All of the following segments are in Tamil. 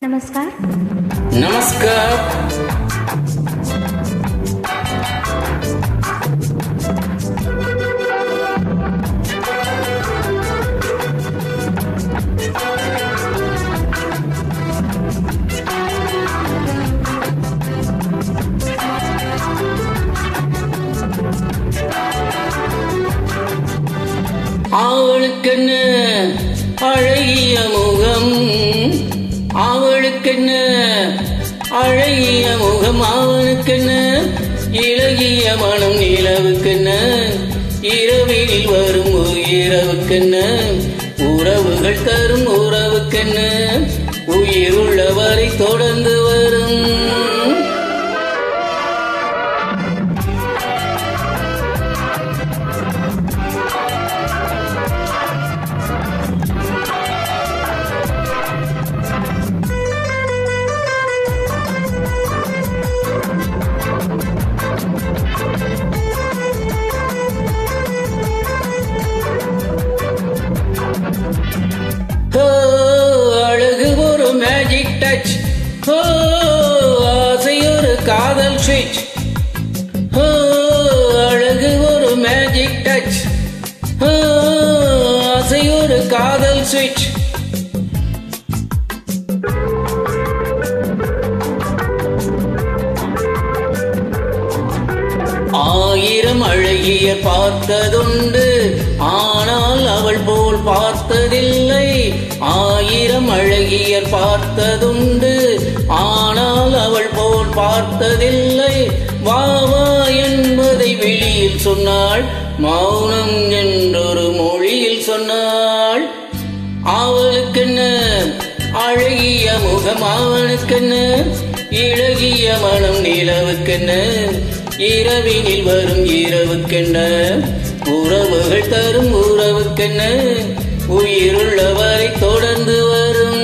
नमस्कार. नमस्कार. அவளுக்கென்ன அழகிய முகம், அவளுக்கென்ன அழகிய முகம், அவனுக்கென்ன இளகிய மனம், நிலவுக்கென்ன இரவில் வரும் இரவுக்கென்ன உறவுகள் தரும் உறவுக்கென்ன உயிர் உள்ளவரை தொடர்ந்து வரும். அழகு ஒரு மேஜிக் டச், ஆசை ஒரு காதல் ஸ்விட்ச். அழகு ஒரு மேஜிக் டச், ஆசை ஒரு காதல் ஸ்விட்ச். ஆயிரம் அழகிய பார்த்ததுண்டு, ஆனால் அவள் போல் பார்த்ததில்லை. ஆயிரம் அழகியர் பார்த்ததுண்டு, ஆனால் அவள் போல் பார்த்ததில்லை. வா வா என்பதை வெளியில் சொன்னாள், மௌனம் என்றொரு மொழியில் சொன்னாள். அவளுக்கென்ன அழகிய முகம், அவனுக்கென்ன இளகிய மனம், நிலவுக்கென்ன இரவினில் வரும் இரவுக்கென்ன உறவுகள் தரும் உறவுக்கென்ன உயிருள்ளவரை தொடர்ந்து வரும்.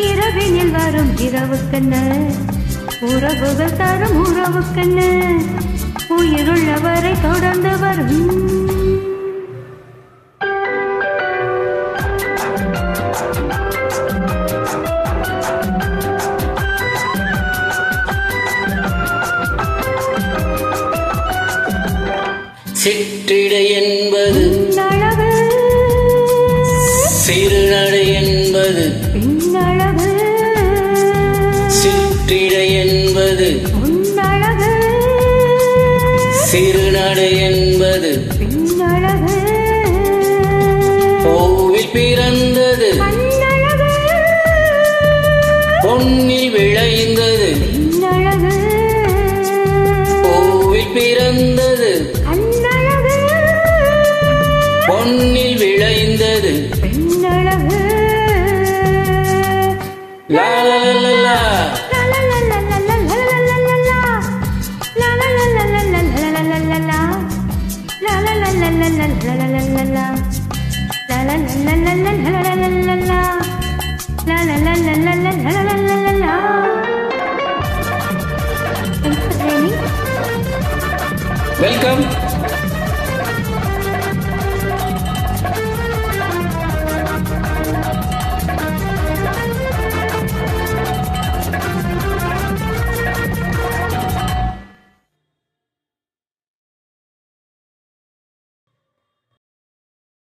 இரவினில் வரும் இரவுக்கென்ன உறவுகள் தரும் உறவுக்கென்ன உயிருள்ளவரை தொடர்ந்து வரும். சிற்றிடை என்பது அழகு, சிறுநடை என்பது பின்னழகு. சிற்றிடை என்பது அழகு, சிறுநடை என்பது பின்னழகு. கோவில் பிறந்தது அழகு, பொன்னில் விளைந்தது பின்னழகு. கோவில் பிறந்தது அழகு, பொன்னில் விளைந்தது பின்னழகு. லா லா லா லா Welcome.